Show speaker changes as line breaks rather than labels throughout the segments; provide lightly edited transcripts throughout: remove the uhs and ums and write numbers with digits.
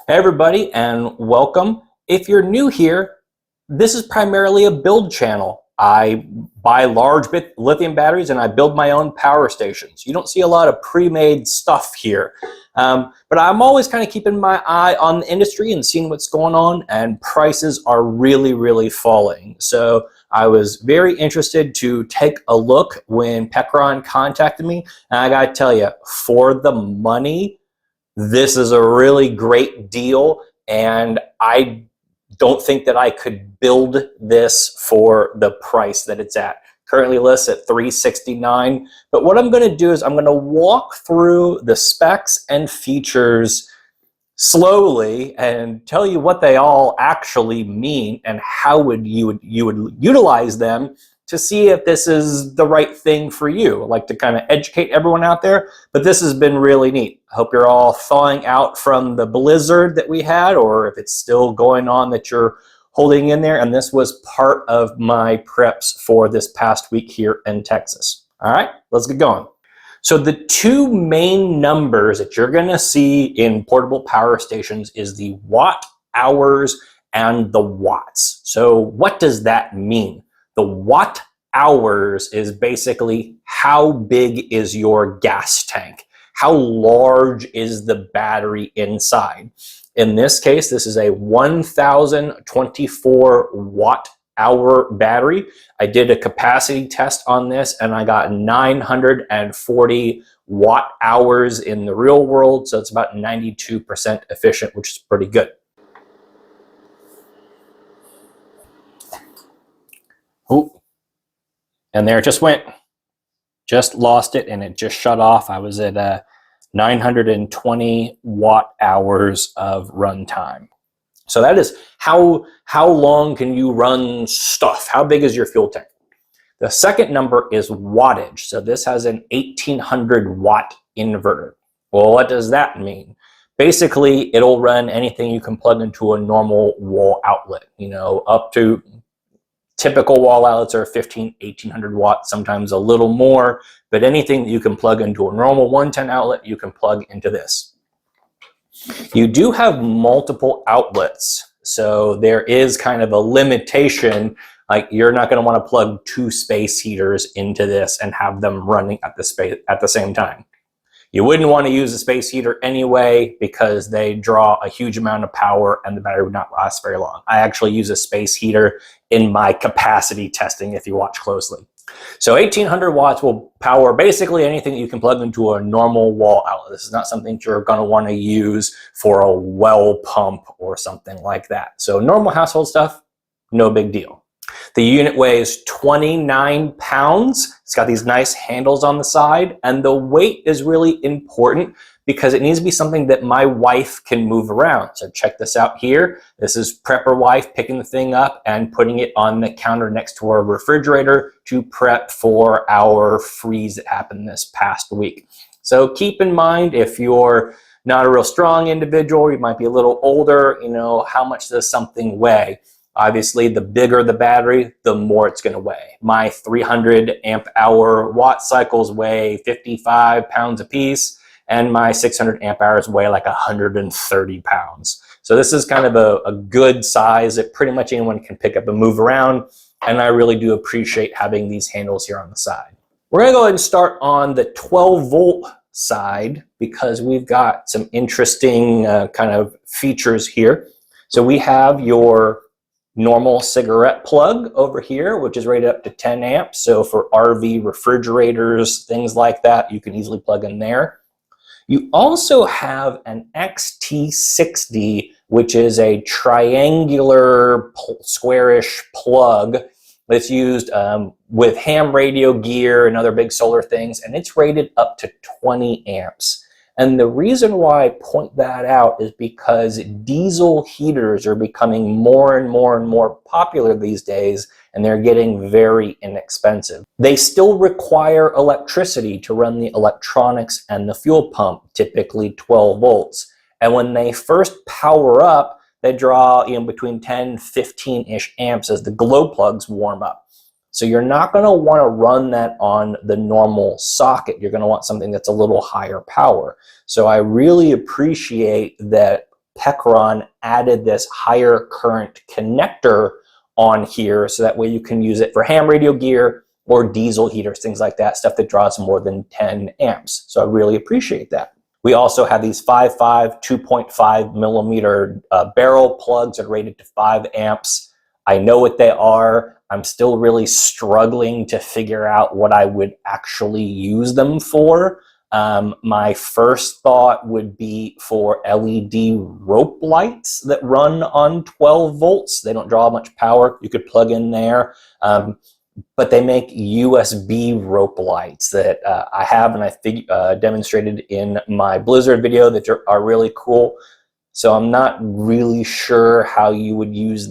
Hey everybody, and welcome. If you're new here, this is primarily a build channel. I buy large lithium batteries and I build my own power stations. You don't see a lot of pre-made stuff here. But I'm always kind of keeping my eye on the industry and seeing what's going on, and prices are really falling. So I was very interested to take a look when Pecron contacted me, and I gotta tell you, for the money, this is a really great deal, and I don't think that I could build this for the price that it's at. Currently listed at $369, but what I'm going to do is I'm going to walk through the specs and features slowly and tell you what they all actually mean and how you would utilize them to see if this is the right thing for you. I like to kind of educate everyone out there, but this has been really neat. I hope you're all thawing out from the blizzard that we had, or if it's still going on that you're holding in there. And this was part of my preps for this past week here in Texas. All right, let's get going. So the two main numbers that you're gonna see in portable power stations is the watt hours and the watts. So what does that mean? The watt hours is basically how big is your gas tank? How large is the battery inside? In this case, this is a 1024 watt hour battery. I did a capacity test on this and I got 940 watt hours in the real world. So it's about 92% efficient, which is pretty good. Ooh. And there it just went. Just lost it and it just shut off. I was at 920 watt hours of runtime. So that is how long can you run stuff? How big is your fuel tank? The second number is wattage. So this has an 1800 watt inverter. Well, what does that mean? Basically, it'll run anything you can plug into a normal wall outlet, you know, up to typical wall outlets are 1800 watts, sometimes a little more, but anything that you can plug into a normal 110 outlet, you can plug into this. You do have multiple outlets, so there is kind of a limitation. Like, you're not going to want to plug two space heaters into this and have them running at the same time. You wouldn't want to use a space heater anyway because they draw a huge amount of power and the battery would not last very long. I actually use a space heater in my capacity testing if you watch closely. So 1800 watts will power basically anything that you can plug into a normal wall outlet. This is not something you're going to want to use for a well pump or something like that. So normal household stuff, no big deal. The unit weighs 29 pounds. It's got these nice handles on the side, and the weight is really important because it needs to be something that my wife can move around. So check this out here. This is Prepper Wife picking the thing up and putting it on the counter next to our refrigerator to prep for our freeze that happened this past week. So keep in mind, if you're not a real strong individual, you might be a little older, you know, how much does something weigh? Obviously, the bigger the battery, the more it's going to weigh. My 300 amp hour watt cycles weigh 55 pounds a piece, and my 600 amp hours weigh like 130 pounds. So this is kind of a good size that pretty much anyone can pick up and move around, and I really do appreciate having these handles here on the side. We're going to go ahead and start on the 12 volt side because we've got some interesting kind of features here. So we have your normal cigarette plug over here, which is rated up to 10 amps. So for RV refrigerators, things like that, you can easily plug in there. You also have an XT60, which is a triangular squarish plug that's used with ham radio gear and other big solar things, and it's rated up to 20 amps. And the reason why I point that out is because diesel heaters are becoming more and more popular these days, and they're getting very inexpensive. They still require electricity to run the electronics and the fuel pump, typically 12 volts. And when they first power up, they draw between 10, 15-ish amps as the glow plugs warm up. So you're not going to want to run that on the normal socket. You're going to want something that's a little higher power. So I really appreciate that Pecron added this higher current connector on here, so that way you can use it for ham radio gear or diesel heaters, things like that, stuff that draws more than 10 amps. So I really appreciate that. We also have these 5.5, 2.5 millimeter barrel plugs that are rated to 5 amps. I know what they are. I'm still really struggling to figure out what I would actually use them for. My first thought would be for LED rope lights that run on 12 volts. They don't draw much power. You could plug in there. But they make USB rope lights that I have, and I demonstrated in my Blizzard video that are really cool. So I'm not really sure how you would use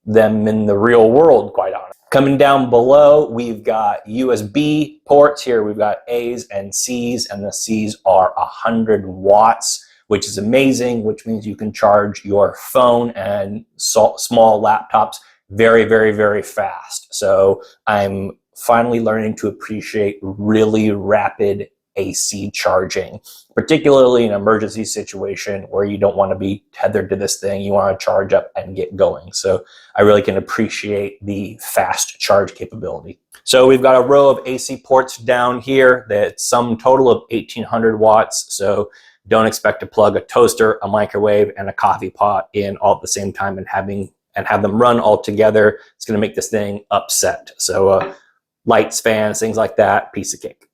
them in the real world, quite honestly. Coming down below, we've got USB ports here. We've got A's and C's, and the C's are 100 watts, which is amazing, which means you can charge your phone and small laptops very, very, very fast. So I'm finally learning to appreciate really rapid AC charging, particularly in an emergency situation where you don't want to be tethered to this thing. You want to charge up and get going. So I really can appreciate the fast charge capability. So we've got a row of AC ports down here that's some total of 1800 watts. So don't expect to plug a toaster, a microwave, and a coffee pot in all at the same time and have them run all together. It's going to make this thing upset. So lights, fans, things like that, piece of cake.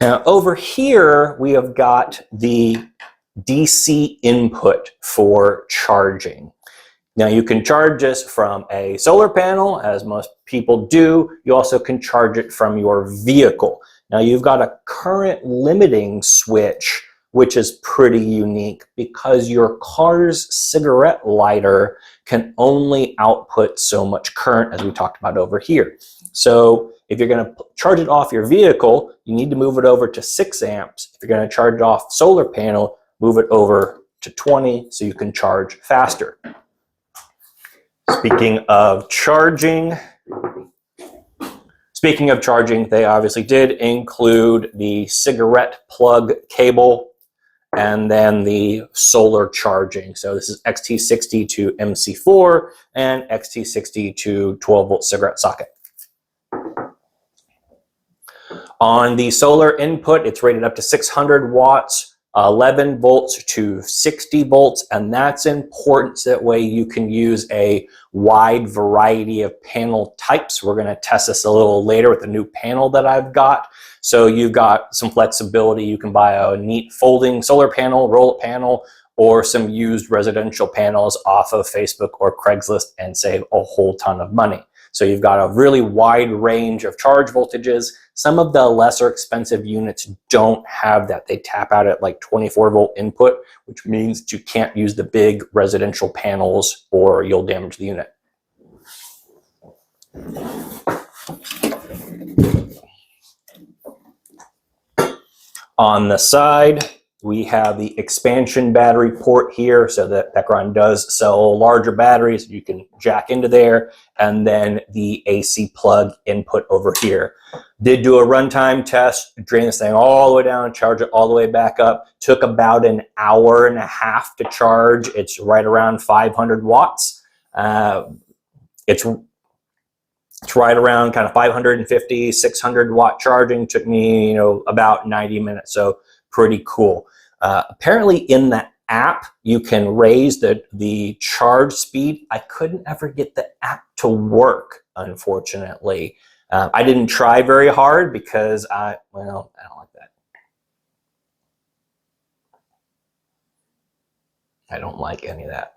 Now over here, we have got the DC input for charging. Now you can charge this from a solar panel, as most people do. You also can charge it from your vehicle. Now you've got a current limiting switch, which is pretty unique because your car's cigarette lighter can only output so much current, as we talked about over here. So if you're going to charge it off your vehicle, you need to move it over to 6 amps. If you're going to charge it off solar panel, move it over to 20 so you can charge faster. Speaking of charging, they obviously did include the cigarette plug cable and then the solar charging. So this is XT60 to MC4 and XT60 to 12 volt cigarette socket. On the solar input, it's rated up to 600 watts, 11 volts to 60 volts, and that's important so that way you can use a wide variety of panel types. We're going to test this a little later with the new panel that I've got. So you've got some flexibility. You can buy a neat folding solar panel, roll-up panel, or some used residential panels off of Facebook or Craigslist and save a whole ton of money. So you've got a really wide range of charge voltages. Some of the lesser expensive units don't have that. They tap out at like 24 volt input, which means that you can't use the big residential panels or you'll damage the unit. On the side, we have the expansion battery port here, so that Pecron does sell larger batteries. You can jack into there, and then the AC plug input over here. Did do a runtime test, drain this thing all the way down, charge it all the way back up. Took about an hour and a half to charge. It's right around 500 watts. It's right around kind of 550, 600 watt charging. Took me, about 90 minutes. So pretty cool. Apparently in the app, you can raise the charge speed. I couldn't ever get the app to work, unfortunately. I didn't try very hard because I don't like that. I don't like any of that.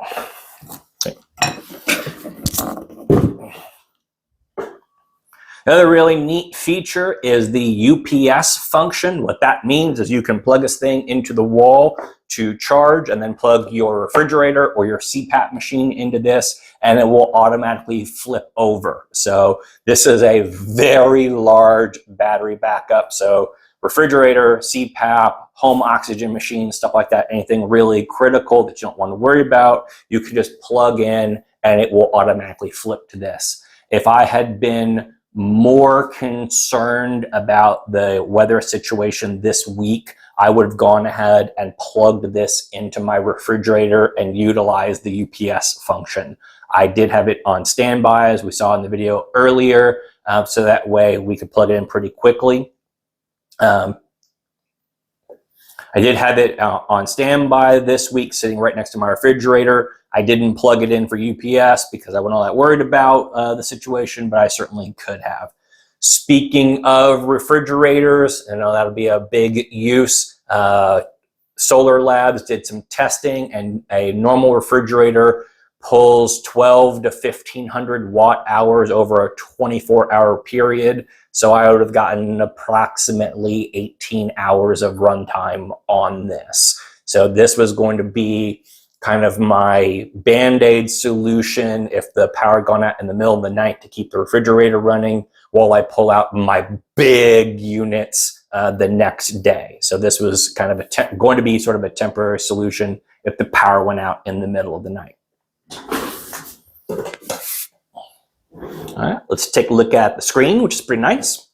Another really neat feature is the UPS function. What that means is you can plug this thing into the wall to charge and then plug your refrigerator or your CPAP machine into this and it will automatically flip over. So this is a very large battery backup. So refrigerator, CPAP, home oxygen machine, stuff like that, anything really critical that you don't want to worry about, you can just plug in and it will automatically flip to this. If I had been more concerned about the weather situation this week, I would have gone ahead and plugged this into my refrigerator and utilized the UPS function. I did have it on standby, as we saw in the video earlier, so that way we could plug it in pretty quickly. I did have it on standby this week, sitting right next to my refrigerator. I didn't plug it in for UPS because I wasn't all that worried about the situation, but I certainly could have. Speaking of refrigerators, I know that'll be a big use. Solar Labs did some testing, and a normal refrigerator pulls 12 to 1500 watt hours over a 24-hour period. So I would have gotten approximately 18 hours of runtime on this. So this was going to be kind of my Band-Aid solution if the power had gone out in the middle of the night, to keep the refrigerator running while I pull out my big units the next day. So this was kind of going to be sort of a temporary solution if the power went out in the middle of the night. All right, let's take a look at the screen, which is pretty nice.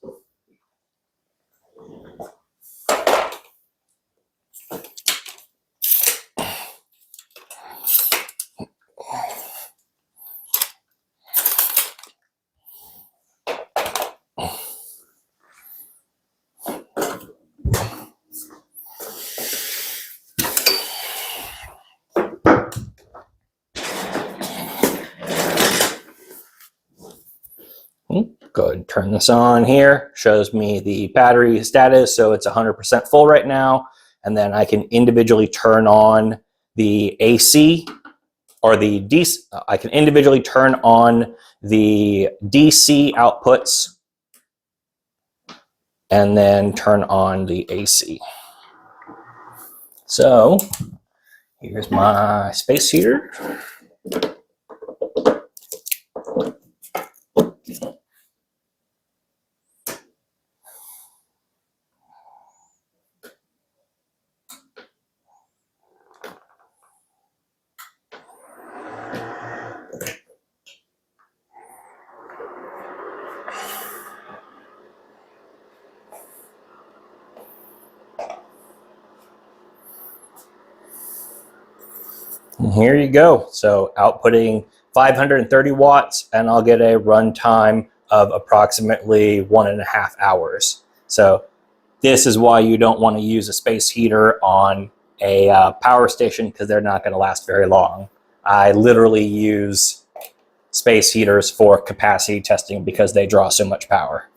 Go ahead and turn this on here. Shows me the battery status, so it's 100% full right now. And then I can individually turn on the AC or the DC. I can individually turn on the DC outputs and then turn on the AC. So here's my space heater. And here you go. So outputting 530 watts, and I'll get a runtime of approximately 1.5 hours. So this is why you don't want to use a space heater on a power station, because they're not going to last very long. I literally use space heaters for capacity testing because they draw so much power.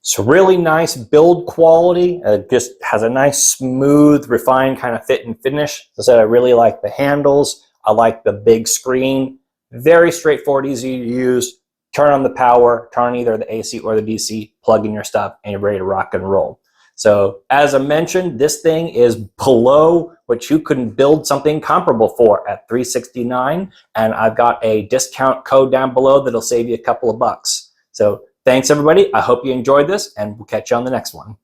So really nice build quality. It just has a nice, smooth, refined kind of fit and finish. As I said, I really like the handles. I like the big screen. Very straightforward, easy to use. Turn on the power, turn on either the AC or the DC, plug in your stuff, and you're ready to rock and roll. So as I mentioned, this thing is below what you can build something comparable for at $369, and I've got a discount code down below that'll save you a couple of bucks. So thanks everybody. I hope you enjoyed this, and we'll catch you on the next one.